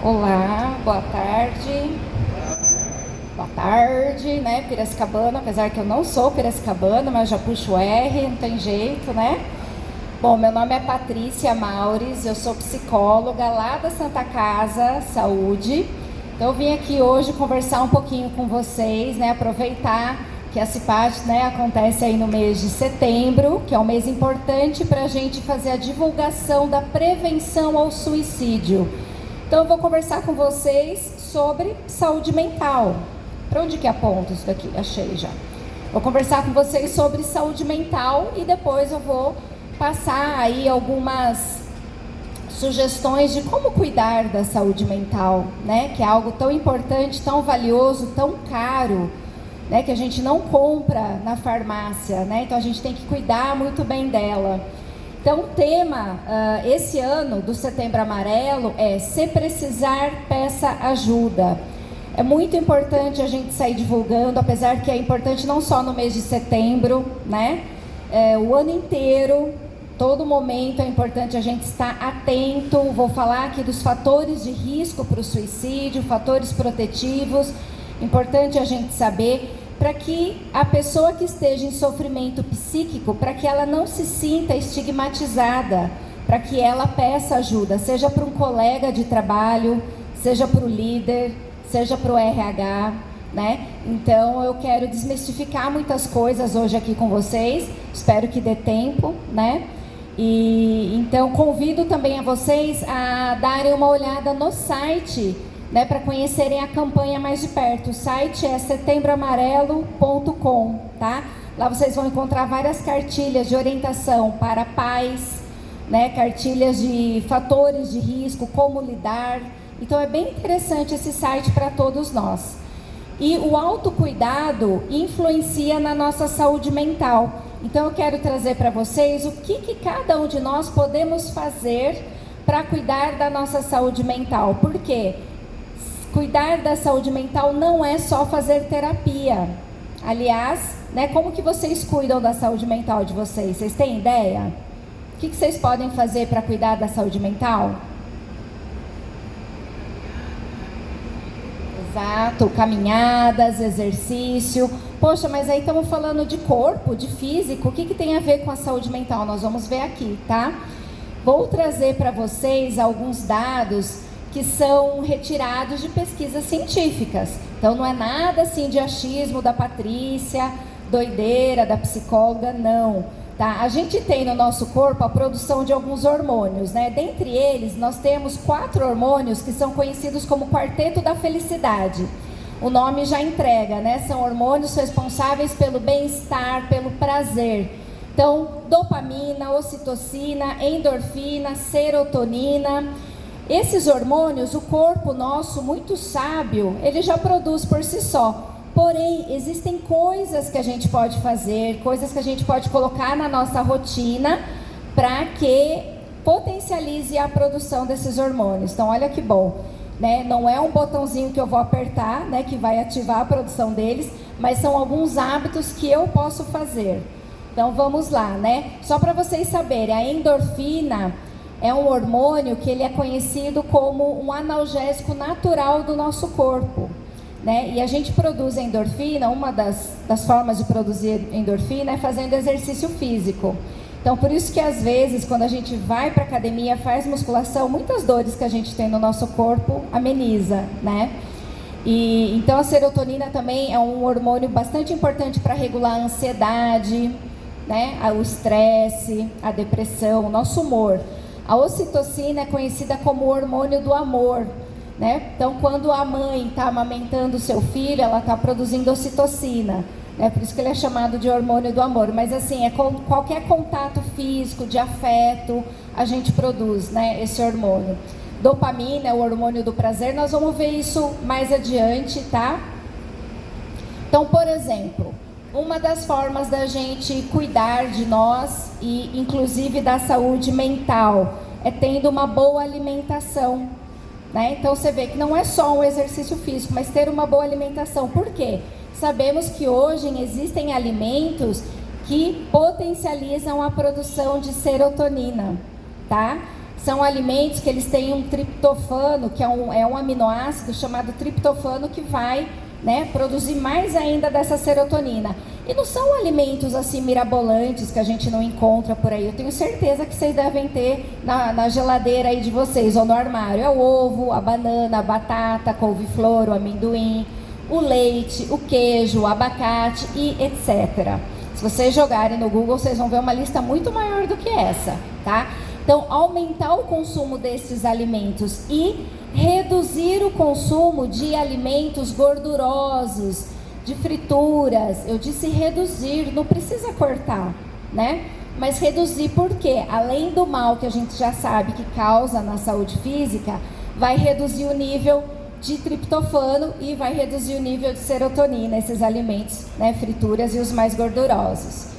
Olá, boa tarde. Boa tarde, né, Piracicabana, apesar que eu não sou piracicabana, mas já puxo o R, não tem jeito, né? Bom, meu nome é Patrícia Maures, eu sou psicóloga lá da Santa Casa Saúde. Então eu vim aqui hoje conversar um pouquinho com vocês, né, aproveitar que a CIPAD, né, acontece aí no mês de setembro, que é um mês importante para a gente fazer a divulgação da prevenção ao suicídio. Então eu vou conversar com vocês sobre saúde mental. Para onde que aponta isso daqui? Achei já. Vou conversar com vocês sobre saúde mental e depois eu vou passar aí algumas sugestões de como cuidar da saúde mental, né? Que é algo tão importante, tão valioso, tão caro, né? Que a gente não compra na farmácia, né? Então a gente tem que cuidar muito bem dela. Então o tema esse ano do Setembro Amarelo é: se precisar, peça ajuda. É muito importante a gente sair divulgando, apesar que é importante não só no mês de setembro, né? O ano inteiro, todo momento é importante a gente estar atento. Vou falar aqui dos fatores de risco para o suicídio, fatores protetivos, importante a gente saber, para que a pessoa que esteja em sofrimento psíquico, para que ela não se sinta estigmatizada, para que ela peça ajuda, seja para um colega de trabalho, seja para o líder, seja para o RH, né? Então eu quero desmistificar muitas coisas hoje aqui com vocês, espero que dê tempo, né? E então convido também a vocês a darem uma olhada no site, né, para conhecerem a campanha mais de perto. O site é setembroamarelo.com, tá? Lá vocês vão encontrar várias cartilhas de orientação para pais, né, cartilhas de fatores de risco, como lidar. Então é bem interessante esse site para todos nós. E o autocuidado influencia na nossa saúde mental. Então eu quero trazer para vocês o que cada um de nós podemos fazer para cuidar da nossa saúde mental. Por quê? Cuidar da saúde mental não é só fazer terapia. Aliás, né, como que vocês cuidam da saúde mental de vocês? Vocês têm ideia? O que vocês podem fazer para cuidar da saúde mental? Exato, caminhadas, exercício. Poxa, mas aí estamos falando de corpo, de físico. O que tem a ver com a saúde mental? Nós vamos ver aqui, tá? Vou trazer para vocês alguns dados que são retirados de pesquisas científicas. Então não é nada assim de achismo da Patrícia, doideira, da psicóloga, não. Tá? A gente tem no nosso corpo a produção de alguns hormônios, né? Dentre eles, nós temos 4 hormônios que são conhecidos como quarteto da felicidade. O nome já entrega, né? São hormônios responsáveis pelo bem-estar, pelo prazer. Então, dopamina, ocitocina, endorfina, serotonina. Esses hormônios, o corpo nosso, muito sábio, ele já produz por si só. Porém, existem coisas que a gente pode fazer, coisas que a gente pode colocar na nossa rotina para que potencialize a produção desses hormônios. Então, olha que bom, né? Não é um botãozinho que eu vou apertar, né, que vai ativar a produção deles, mas são alguns hábitos que eu posso fazer. Então, vamos lá, né? Só para vocês saberem, a endorfina é um hormônio que ele é conhecido como um analgésico natural do nosso corpo, né? E a gente produz endorfina, uma das formas de produzir endorfina é fazendo exercício físico. Então, por isso que às vezes, quando a gente vai para a academia, faz musculação, muitas dores que a gente tem no nosso corpo ameniza, né? E então a serotonina também é um hormônio bastante importante para regular a ansiedade, né? O estresse, a depressão, o nosso humor. A ocitocina é conhecida como o hormônio do amor, né? Então, quando a mãe está amamentando o seu filho, ela está produzindo ocitocina, né? Por isso que ele é chamado de hormônio do amor. Mas assim, qualquer contato físico, de afeto, a gente produz, né, esse hormônio. Dopamina é o hormônio do prazer. Nós vamos ver isso mais adiante, tá? Então, por exemplo, uma das formas da gente cuidar de nós e inclusive da saúde mental é tendo uma boa alimentação, né? Então você vê que não é só um exercício físico, mas ter uma boa alimentação. Por quê? Sabemos que hoje existem alimentos que potencializam a produção de serotonina, tá? São alimentos que eles têm um triptofano, que é um aminoácido chamado triptofano, que vai, né, produzir mais ainda dessa serotonina. E não são alimentos assim mirabolantes que a gente não encontra por aí. Eu tenho certeza que vocês devem ter na geladeira aí de vocês, ou no armário. É o ovo, a banana, a batata, a couve-flor, o amendoim, o leite, o queijo, o abacate e etc. Se vocês jogarem no Google, vocês vão ver uma lista muito maior do que essa, tá? Então, aumentar o consumo desses alimentos e reduzir o consumo de alimentos gordurosos, de frituras. Eu disse reduzir, não precisa cortar, né? Mas reduzir porque, além do mal que a gente já sabe que causa na saúde física, vai reduzir o nível de triptofano e vai reduzir o nível de serotonina, esses alimentos, né, frituras e os mais gordurosos.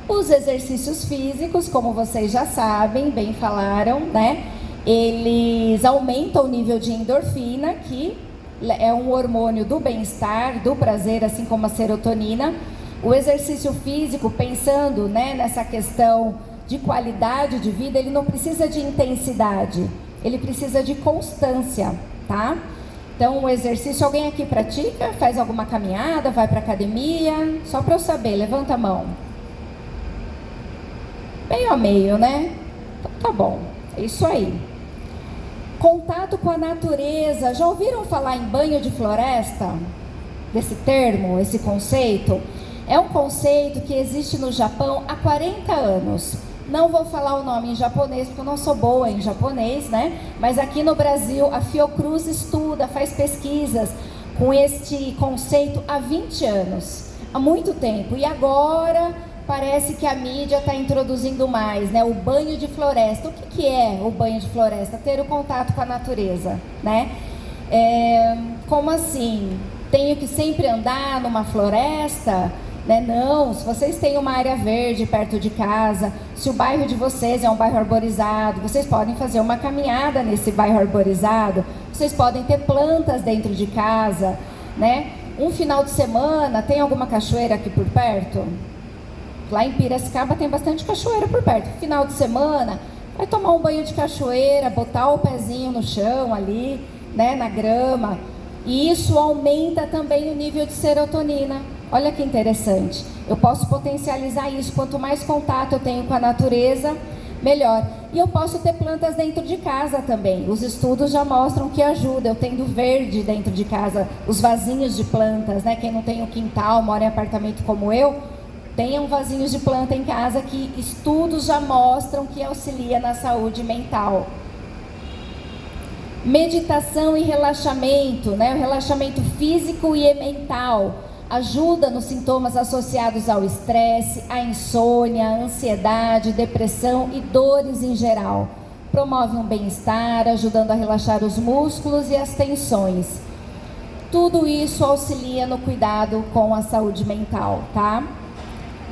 Os exercícios físicos, como vocês já sabem, bem falaram, né? Eles aumentam o nível de endorfina, que é um hormônio do bem-estar, do prazer, assim como a serotonina. O exercício físico, pensando, né, nessa questão de qualidade de vida, ele não precisa de intensidade, ele precisa de constância, tá? Então, o exercício, alguém aqui pratica? Faz alguma caminhada? Vai para academia? Só para eu saber, levanta a mão. Meio a meio, né? Então, tá bom, é isso aí. Contato com a natureza. Já ouviram falar em banho de floresta? Desse termo, esse conceito? É um conceito que existe no Japão há 40 anos. Não vou falar o nome em japonês, porque eu não sou boa em japonês, né? Mas aqui no Brasil, a Fiocruz estuda, faz pesquisas com este conceito há 20 anos. Há muito tempo. E agora parece que a mídia está introduzindo mais, né? O banho de floresta. O que é o banho de floresta? Ter o contato com a natureza, né? Como assim? Tenho que sempre andar numa floresta? Né? Não, se vocês têm uma área verde perto de casa, se o bairro de vocês é um bairro arborizado, vocês podem fazer uma caminhada nesse bairro arborizado, vocês podem ter plantas dentro de casa, né? Um final de semana, tem alguma cachoeira aqui por perto? Lá em Piracicaba tem bastante cachoeira por perto. Final de semana, vai tomar um banho de cachoeira, botar o pezinho no chão ali, né, na grama. E isso aumenta também o nível de serotonina. Olha que interessante. Eu posso potencializar isso. Quanto mais contato eu tenho com a natureza, melhor. E eu posso ter plantas dentro de casa também. Os estudos já mostram que ajuda. Eu tendo verde dentro de casa, os vasinhos de plantas, né? Quem não tem um quintal, mora em apartamento como eu, tenham vasinhos de planta em casa, que estudos já mostram que auxilia na saúde mental. Meditação e relaxamento, né? O relaxamento físico e mental ajuda nos sintomas associados ao estresse, à insônia, à ansiedade, depressão e dores em geral. Promove um bem-estar, ajudando a relaxar os músculos e as tensões. Tudo isso auxilia no cuidado com a saúde mental, tá?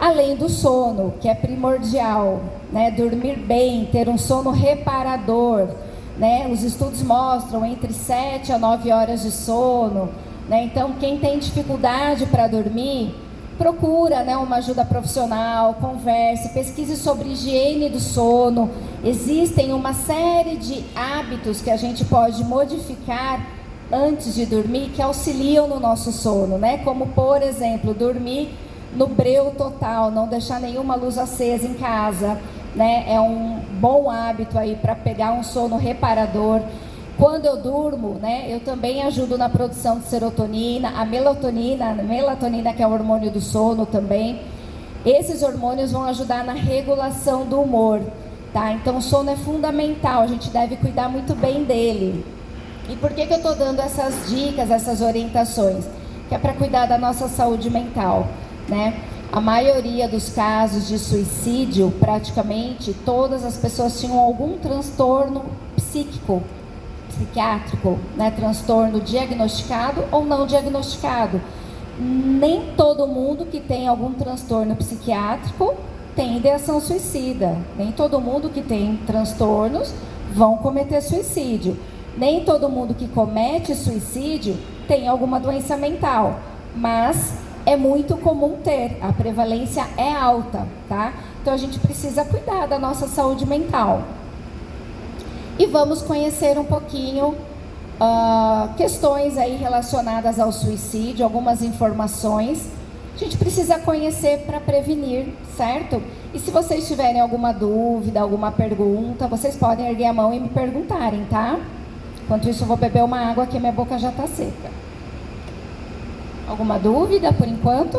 Além do sono, que é primordial, né? Dormir bem, ter um sono reparador, né? Os estudos mostram entre 7 a 9 horas de sono, né? Então, quem tem dificuldade para dormir, procura, né, uma ajuda profissional, converse, pesquise sobre higiene do sono. Existem uma série de hábitos que a gente pode modificar antes de dormir que auxiliam no nosso sono, né? Como, por exemplo, dormir no breu total, não deixar nenhuma luz acesa em casa, né? É um bom hábito aí para pegar um sono reparador. Quando eu durmo, né, eu também ajudo na produção de serotonina, a melatonina, que é o hormônio do sono também. Esses hormônios vão ajudar na regulação do humor, tá? Então o sono é fundamental, a gente deve cuidar muito bem dele. E por que eu estou dando essas dicas, essas orientações? Que é para cuidar da nossa saúde mental, né? A maioria dos casos de suicídio, praticamente todas as pessoas tinham algum transtorno psiquiátrico, né? Transtorno diagnosticado ou não diagnosticado. Nem todo mundo que tem algum transtorno psiquiátrico tem ideação suicida. Nem todo mundo que tem transtornos vão cometer suicídio. Nem todo mundo que comete suicídio tem alguma doença mental, mas é muito comum ter, a prevalência é alta, tá? Então a gente precisa cuidar da nossa saúde mental. E vamos conhecer um pouquinho questões aí relacionadas ao suicídio, algumas informações. A gente precisa conhecer para prevenir, certo? E se vocês tiverem alguma dúvida, alguma pergunta, vocês podem erguer a mão e me perguntarem, tá? Enquanto isso, eu vou beber uma água que minha boca já está seca. Alguma dúvida por enquanto?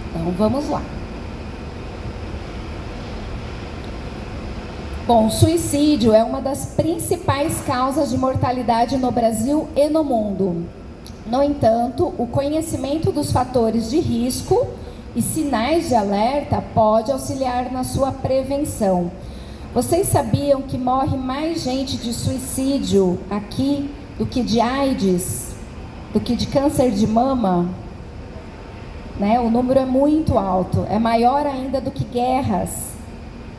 Então, vamos lá. Bom, suicídio é uma das principais causas de mortalidade no Brasil e no mundo. No entanto, o conhecimento dos fatores de risco e sinais de alerta pode auxiliar na sua prevenção. Vocês sabiam que morre mais gente de suicídio aqui do que de AIDS, do que de câncer de mama? Né? O número é muito alto, é maior ainda do que guerras.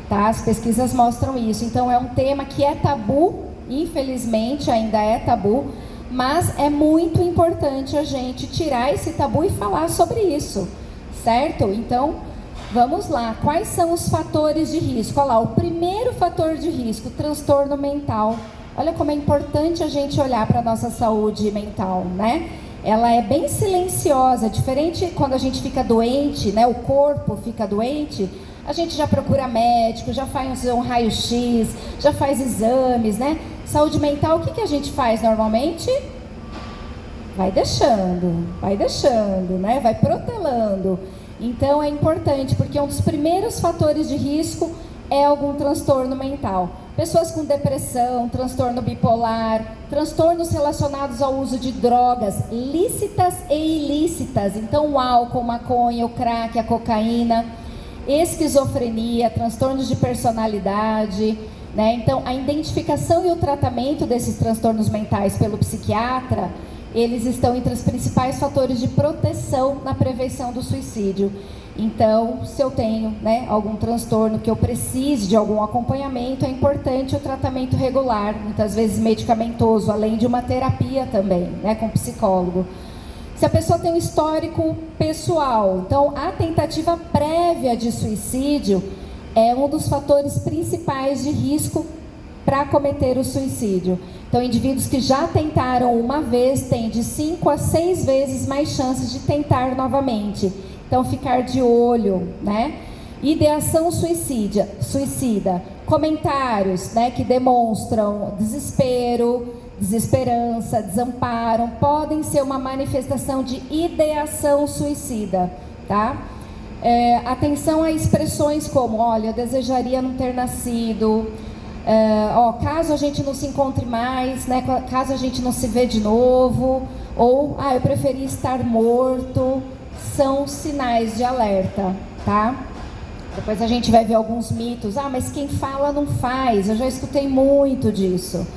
Tá? As pesquisas mostram isso. Então é um tema que é tabu, infelizmente ainda é tabu, mas é muito importante a gente tirar esse tabu e falar sobre isso, certo? Então, vamos lá. Quais são os fatores de risco? Olha lá, o primeiro fator de risco, transtorno mental. Olha como é importante a gente olhar para a nossa saúde mental, né? Ela é bem silenciosa, diferente quando a gente fica doente, né? O corpo fica doente, a gente já procura médico, já faz um raio-x, já faz exames, né? Saúde mental, o que a gente faz normalmente? Vai deixando, né? Vai protelando. Então é importante, porque um dos primeiros fatores de risco é algum transtorno mental. Pessoas com depressão, transtorno bipolar, transtornos relacionados ao uso de drogas lícitas e ilícitas. Então o álcool, maconha, o crack, a cocaína, esquizofrenia, transtornos de personalidade, né? Então a identificação e o tratamento desses transtornos mentais pelo psiquiatra, eles estão entre os principais fatores de proteção na prevenção do suicídio. Então, se eu tenho, né, algum transtorno que eu precise de algum acompanhamento, é importante o tratamento regular, muitas vezes medicamentoso, além de uma terapia também, né, com psicólogo. Se a pessoa tem um histórico pessoal, então a tentativa prévia de suicídio é um dos fatores principais de risco para cometer o suicídio. Então, indivíduos que já tentaram uma vez têm de 5 a 6 vezes mais chances de tentar novamente. Então, ficar de olho, né? Ideação suicida. Comentários, né, que demonstram desespero, desesperança, desamparo, podem ser uma manifestação de ideação suicida, tá? Atenção a expressões como, olha, eu desejaria não ter nascido, caso a gente não se encontre mais, né, caso a gente não se vê de novo, ou, eu preferi estar morto, são sinais de alerta, tá? Depois a gente vai ver alguns mitos, mas quem fala não faz, eu já escutei muito disso,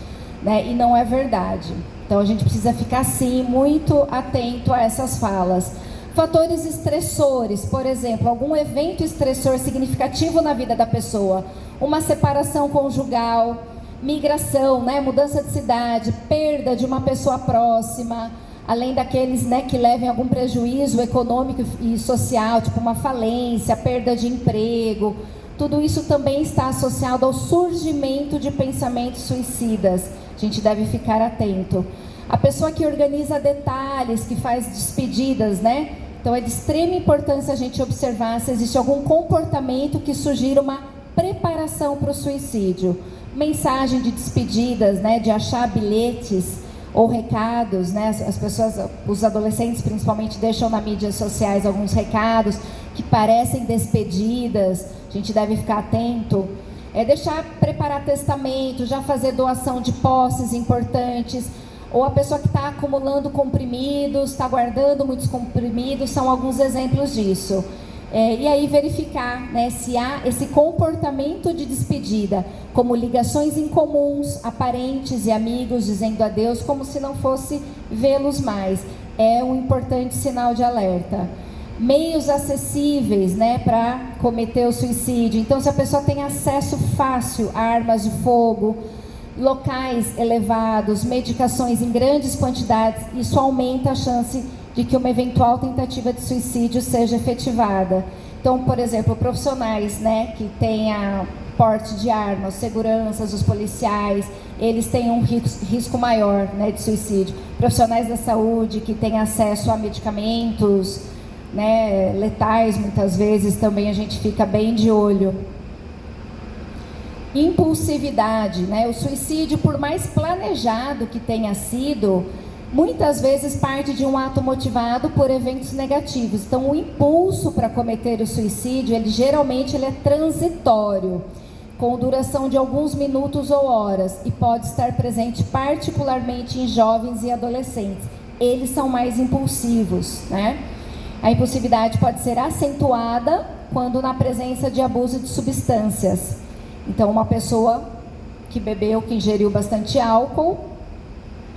né? E não é verdade. Então a gente precisa ficar sim muito atento a essas falas. Fatores estressores, por exemplo, algum evento estressor significativo na vida da pessoa, uma separação conjugal, migração, né? Mudança de cidade, perda de uma pessoa próxima, além daqueles, né, que levem algum prejuízo econômico e social, tipo uma falência, perda de emprego. Tudo isso também está associado ao surgimento de pensamentos suicidas. A gente deve ficar atento. A pessoa que organiza detalhes, que faz despedidas, né? Então é de extrema importância a gente observar se existe algum comportamento que sugira uma preparação para o suicídio. Mensagem de despedidas, né? De achar bilhetes ou recados, né? As pessoas, os adolescentes principalmente, deixam nas mídias sociais alguns recados que parecem despedidas. A gente deve ficar atento. Preparar testamento, já fazer doação de posses importantes, ou a pessoa que está acumulando comprimidos, está guardando muitos comprimidos, são alguns exemplos disso. E aí verificar, né, se há esse comportamento de despedida, como ligações incomuns a parentes e amigos dizendo adeus como se não fosse vê-los mais. É um importante sinal de alerta. Meios acessíveis, né, para cometer o suicídio. Então, se a pessoa tem acesso fácil a armas de fogo, locais elevados, medicações em grandes quantidades, isso aumenta a chance de que uma eventual tentativa de suicídio seja efetivada. Então, por exemplo, profissionais, né, que tenham porte de armas, seguranças, os policiais, eles têm um risco maior, né, de suicídio. Profissionais da saúde que têm acesso a medicamentos, né, letais, muitas vezes também a gente fica bem de olho. Impulsividade, né, o suicídio, por mais planejado que tenha sido, muitas vezes parte de um ato motivado por eventos negativos. Então, o impulso para cometer o suicídio, geralmente é transitório, com duração de alguns minutos ou horas, e pode estar presente particularmente em jovens e adolescentes. Eles são mais impulsivos, né? A impulsividade pode ser acentuada quando na presença de abuso de substâncias. Então, uma pessoa que bebeu, que ingeriu bastante álcool,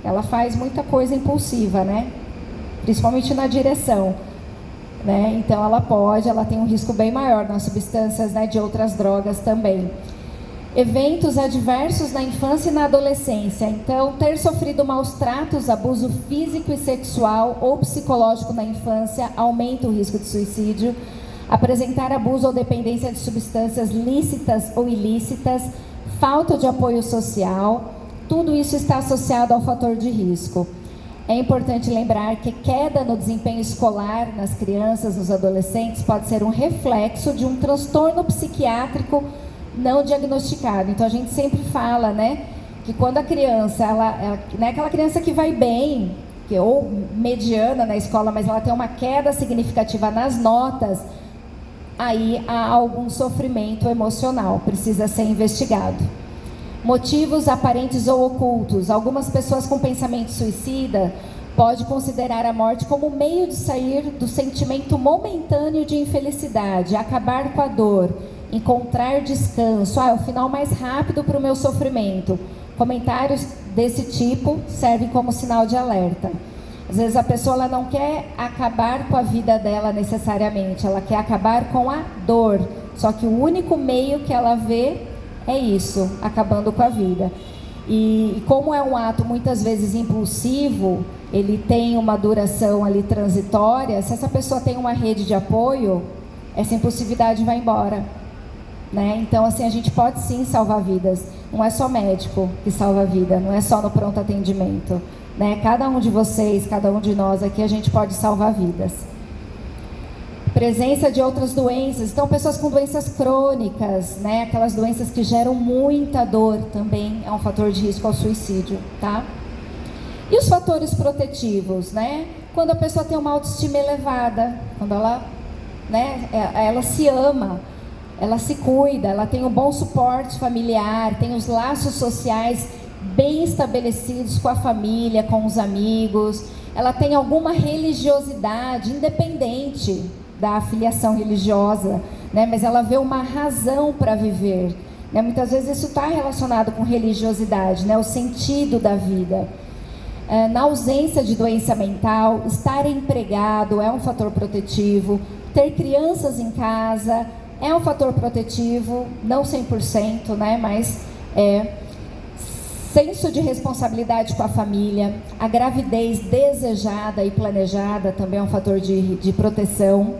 ela faz muita coisa impulsiva, né? Principalmente na direção, né? Então ela tem um risco bem maior nas substâncias, né, de outras drogas também. Eventos adversos na infância e na adolescência. Então, ter sofrido maus tratos, abuso físico e sexual ou psicológico na infância aumenta o risco de suicídio. Apresentar abuso ou dependência de substâncias lícitas ou ilícitas, falta de apoio social, tudo isso está associado ao fator de risco. É importante lembrar que queda no desempenho escolar nas crianças, nos adolescentes, pode ser um reflexo de um transtorno psiquiátrico não diagnosticado. Então a gente sempre fala, né, que quando a criança, ela não é aquela criança que vai bem, ou mediana na escola, mas ela tem uma queda significativa nas notas, aí há algum sofrimento emocional, precisa ser investigado. Motivos aparentes ou ocultos. Algumas pessoas com pensamento suicida podem considerar a morte como meio de sair do sentimento momentâneo de infelicidade, acabar com a dor, encontrar descanso. É o final mais rápido para o meu sofrimento. Comentários desse tipo servem como sinal de alerta. Às vezes a pessoa ela não quer acabar com a vida dela necessariamente, ela quer acabar com a dor. Só que o único meio que ela vê é isso, acabando com a vida. E como é um ato muitas vezes impulsivo, ele tem uma duração ali transitória, se essa pessoa tem uma rede de apoio, essa impulsividade vai embora, né? Então, assim, a gente pode sim salvar vidas. Não é só médico que salva a vida, não é só no pronto atendimento, né? Cada um de vocês, cada um de nós aqui, a gente pode salvar vidas. Presença de outras doenças. Então, pessoas com doenças crônicas, né? Aquelas doenças que geram muita dor também é um fator de risco ao suicídio, tá? E os fatores protetivos, né? Quando a pessoa tem uma autoestima elevada, quando ela, né, ela se ama, ela se cuida, ela tem um bom suporte familiar, tem os laços sociais bem estabelecidos com a família, com os amigos, ela tem alguma religiosidade, independente da afiliação religiosa, né? Mas ela vê uma razão para viver, né? Muitas vezes isso está relacionado com religiosidade, né? O sentido da vida. Na ausência de doença mental, estar empregado é um fator protetivo, ter crianças em casa é um fator protetivo, não 100%, né? Mas senso de responsabilidade com a família, a gravidez desejada e planejada também é um fator de proteção,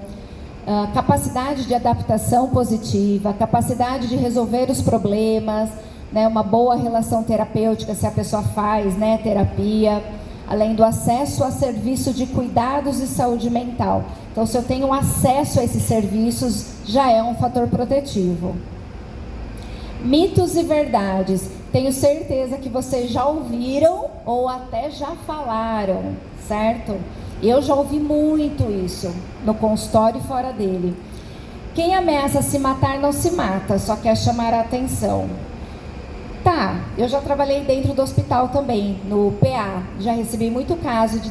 capacidade de adaptação positiva, capacidade de resolver os problemas, né, uma boa relação terapêutica se a pessoa faz, né, terapia, além do acesso a serviço de cuidados e saúde mental. Então, se eu tenho acesso a esses serviços, já é um fator protetivo. Mitos e verdades. Tenho certeza que vocês já ouviram ou até já falaram, certo? Eu já ouvi muito isso no consultório e fora dele. Quem ameaça se matar não se mata, só quer chamar a atenção. Tá, eu já trabalhei dentro do hospital também, no PA. Já recebi muito casos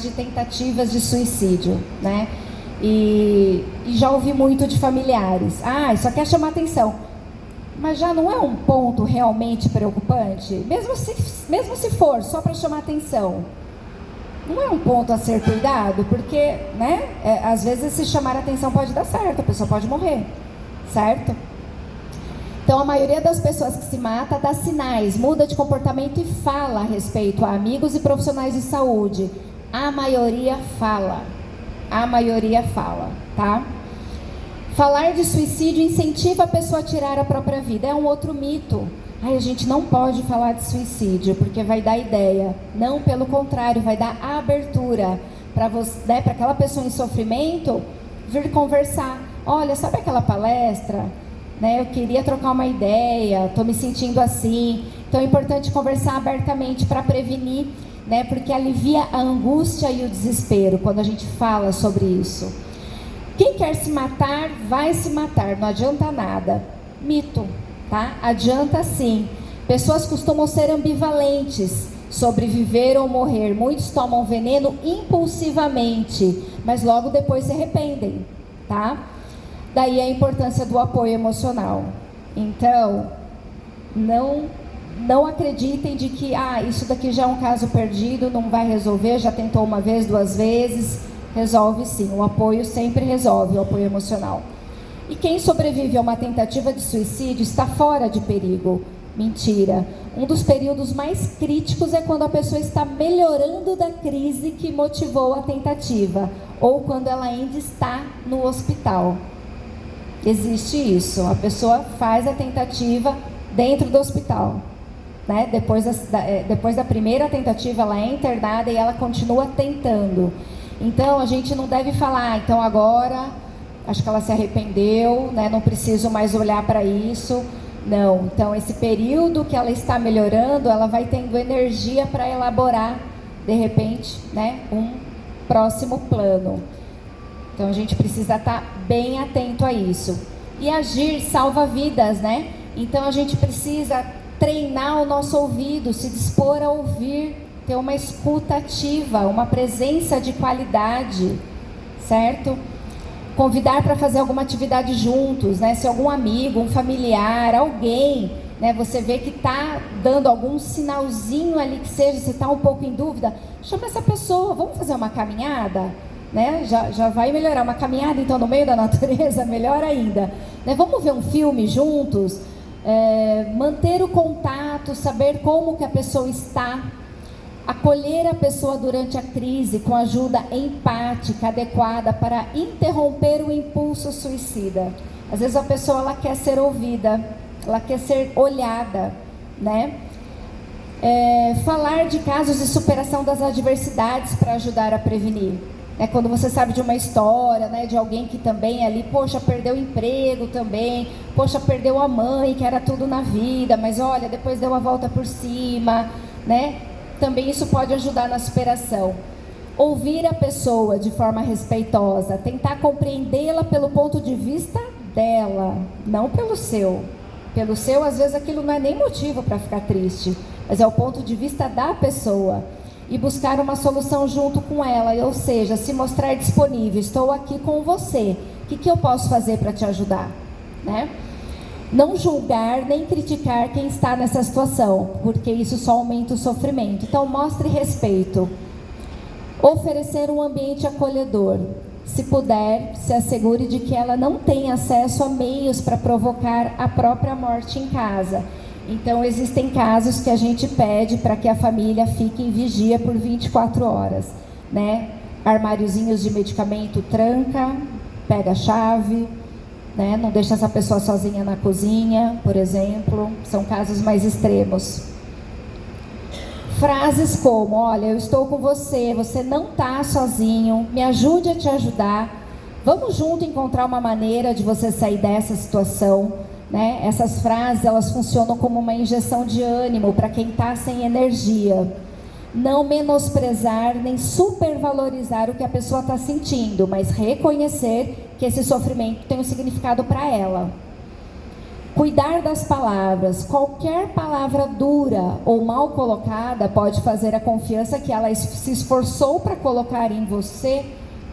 de tentativas de suicídio, né? E já ouvi muito de familiares. Só quer chamar atenção. Mas já não é um ponto realmente preocupante? Mesmo se for só para chamar atenção, não é um ponto a ser cuidado? Porque, né, às vezes se chamar atenção pode dar certo, a pessoa pode morrer, certo? Então a maioria das pessoas que se mata dá sinais, muda de comportamento e fala a respeito a amigos e profissionais de saúde. A maioria fala, tá? Falar de suicídio incentiva a pessoa a tirar a própria vida. É um outro mito. Ai, a gente não pode falar de suicídio, porque vai dar ideia. Não, pelo contrário, vai dar abertura para você, né, para aquela pessoa em sofrimento vir conversar. Olha, sabe aquela palestra? Né, eu queria trocar uma ideia, estou me sentindo assim. Então é importante conversar abertamente para prevenir, né, porque alivia a angústia e o desespero quando a gente fala sobre isso. Quem quer se matar, vai se matar, não adianta nada. Mito, tá? Adianta sim. Pessoas costumam ser ambivalentes sobre viver ou morrer. Muitos tomam veneno impulsivamente, mas logo depois se arrependem, tá? Daí a importância do apoio emocional. Então, não acreditem de que isso daqui já é um caso perdido, não vai resolver, já tentou uma vez, 2 vezes. Resolve sim, o apoio sempre resolve, o apoio emocional. E quem sobrevive a uma tentativa de suicídio está fora de perigo. Mentira. Um dos períodos mais críticos é quando a pessoa está melhorando da crise que motivou a tentativa, ou quando ela ainda está no hospital. Existe isso, a pessoa faz a tentativa dentro do hospital, né? Depois da primeira tentativa ela é internada e ela continua tentando. Então a gente não deve falar, então agora acho que ela se arrependeu, né? Não preciso mais olhar para isso. Não, então esse período que ela está melhorando, ela vai tendo energia para elaborar, de repente, né, um próximo plano. Então a gente precisa estar bem atento a isso. E agir salva vidas, né? Então a gente precisa treinar o nosso ouvido, se dispor a ouvir, ter uma escuta ativa, uma presença de qualidade, certo? Convidar para fazer alguma atividade juntos, né? Se algum amigo, um familiar, alguém, né, você vê que está dando algum sinalzinho ali que seja, se está um pouco em dúvida, chama essa pessoa, vamos fazer uma caminhada? Né? Já vai melhorar, uma caminhada então no meio da natureza, melhor ainda, né? Vamos ver um filme juntos, manter o contato, saber como que a pessoa está, acolher a pessoa durante a crise com ajuda empática adequada para interromper o impulso suicida. Às vezes a pessoa ela quer ser ouvida, ela quer ser olhada, né? Falar de casos de superação das adversidades para ajudar a prevenir. Quando você sabe de uma história, né, de alguém que também ali, poxa, perdeu o emprego também, poxa, perdeu a mãe, que era tudo na vida, mas olha, depois deu a volta por cima, né? Também isso pode ajudar na superação. Ouvir a pessoa de forma respeitosa, tentar compreendê-la pelo ponto de vista dela, não pelo seu. Pelo seu, às vezes aquilo não é nem motivo para ficar triste, mas é o ponto de vista da pessoa. E buscar uma solução junto com ela, ou seja, se mostrar disponível, estou aqui com você, o que eu posso fazer para te ajudar, né? Não julgar nem criticar quem está nessa situação, porque isso só aumenta o sofrimento. Então mostre respeito. Oferecer um ambiente acolhedor. Se puder, se assegure de que ela não tem acesso a meios para provocar a própria morte em casa. Então existem casos que a gente pede para que a família fique em vigia por 24 horas, né? Armáriozinhos de medicamento, tranca, pega a chave, né? Não deixa essa pessoa sozinha na cozinha, por exemplo. São casos mais extremos. Frases como, olha, eu estou com você, você não está sozinho, me ajude a te ajudar, vamos junto encontrar uma maneira de você sair dessa situação, né? Essas frases, elas funcionam como uma injeção de ânimo para quem está sem energia. Não menosprezar nem supervalorizar o que a pessoa está sentindo, mas reconhecer que esse sofrimento tem um significado para ela. Cuidar das palavras. Qualquer palavra dura ou mal colocada pode fazer a confiança que ela se esforçou para colocar em você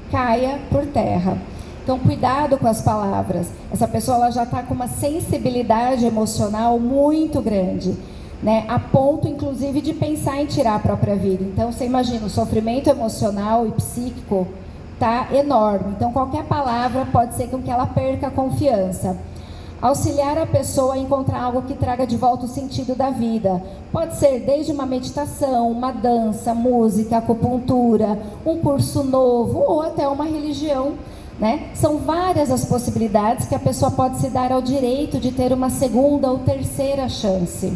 caia por terra. Então, cuidado com as palavras. Essa pessoa ela já está com uma sensibilidade emocional muito grande, né? A ponto, inclusive, de pensar em tirar a própria vida. Então, você imagina, o sofrimento emocional e psíquico está enorme. Então, qualquer palavra pode ser com que ela perca a confiança. Auxiliar a pessoa a encontrar algo que traga de volta o sentido da vida. Pode ser desde uma meditação, uma dança, música, acupuntura, um curso novo ou até uma religião. né? São várias as possibilidades que a pessoa pode se dar ao direito de ter uma segunda ou terceira chance.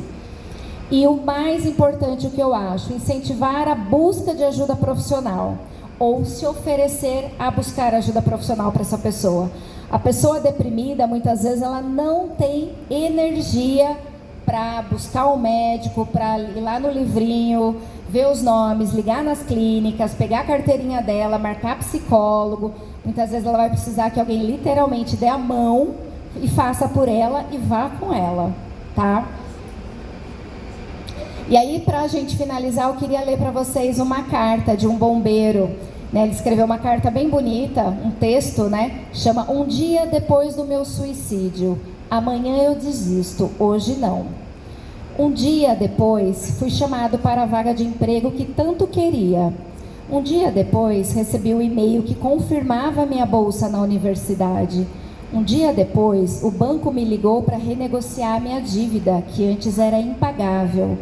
E o mais importante, o que eu acho, incentivar a busca de ajuda profissional, ou se oferecer a buscar ajuda profissional para essa pessoa. A pessoa deprimida, muitas vezes, ela não tem energia para buscar um médico, para ir lá no livrinho, ver os nomes, ligar nas clínicas, pegar a carteirinha dela, marcar psicólogo. Muitas vezes ela vai precisar que alguém literalmente dê a mão e faça por ela e vá com ela, tá? E aí, para a gente finalizar, eu queria ler para vocês uma carta de um bombeiro, né? Ele escreveu uma carta bem bonita, um texto, né? Chama Um Dia Depois do Meu Suicídio. Amanhã eu desisto, hoje não. Um dia depois, fui chamado para a vaga de emprego que tanto queria. Um dia depois, recebi um e-mail que confirmava minha bolsa na universidade. Um dia depois, o banco me ligou para renegociar minha dívida, que antes era impagável.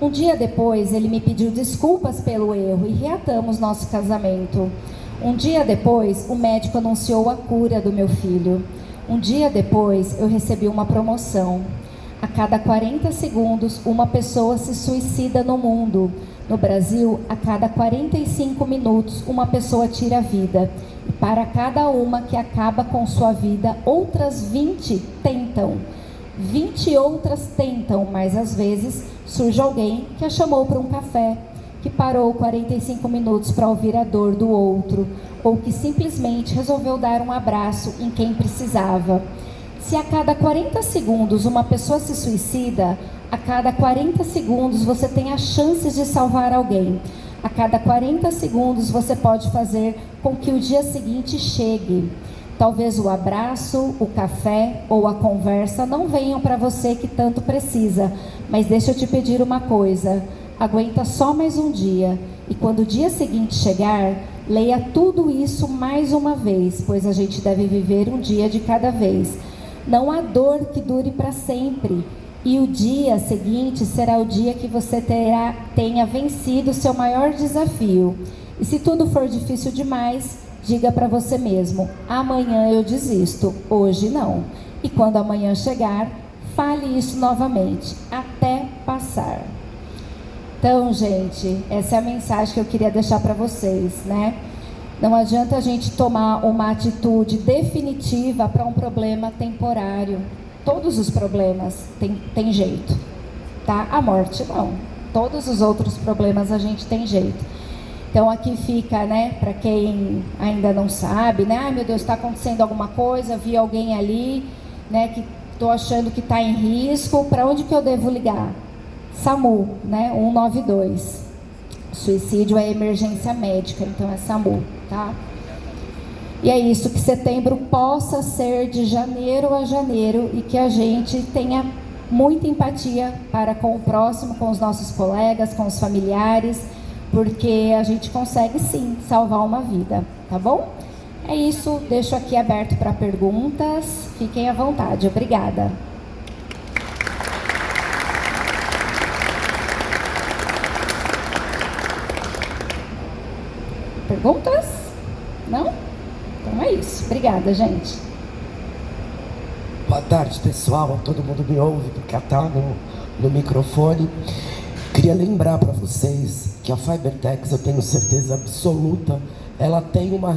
Um dia depois, ele me pediu desculpas pelo erro e reatamos nosso casamento. Um dia depois, o médico anunciou a cura do meu filho. Um dia depois, eu recebi uma promoção. A cada 40 segundos, uma pessoa se suicida no mundo. No Brasil, a cada 45 minutos, uma pessoa tira a vida. E para cada uma que acaba com sua vida, outras 20 tentam. 20 outras tentam, mas às vezes surge alguém que a chamou para um café, que parou 45 minutos para ouvir a dor do outro, ou que simplesmente resolveu dar um abraço em quem precisava. Se a cada 40 segundos uma pessoa se suicida, a cada 40 segundos você tem a chance de salvar alguém. A cada 40 segundos você pode fazer com que o dia seguinte chegue. Talvez o abraço, o café ou a conversa não venham para você que tanto precisa, mas deixa eu te pedir uma coisa, aguenta só mais um dia, e quando o dia seguinte chegar, leia tudo isso mais uma vez, pois a gente deve viver um dia de cada vez. Não há dor que dure para sempre, e o dia seguinte será o dia que você tenha vencido o seu maior desafio. E se tudo for difícil demais, diga para você mesmo, amanhã eu desisto, hoje não. E quando amanhã chegar, fale isso novamente, até passar. Então, gente, essa é a mensagem que eu queria deixar para vocês, né? Não adianta a gente tomar uma atitude definitiva para um problema temporário. Todos os problemas tem jeito, tá? A morte não. Todos os outros problemas a gente tem jeito. Então aqui fica, né, para quem ainda não sabe, né? Ai meu Deus, está acontecendo alguma coisa, vi alguém ali, né, que estou achando que está em risco, para onde que eu devo ligar? SAMU, né, 192. Suicídio é emergência médica, então é SAMU, tá? E é isso, que setembro possa ser de janeiro a janeiro e que a gente tenha muita empatia para com o próximo, com os nossos colegas, com os familiares, porque a gente consegue sim salvar uma vida, tá bom? É isso, deixo aqui aberto para perguntas, fiquem à vontade, obrigada. Perguntas? Não? Então é isso, obrigada, gente. Boa tarde, pessoal, todo mundo me ouve porque está no microfone. Queria lembrar para vocês que a Fibertex, eu tenho certeza absoluta, ela tem uma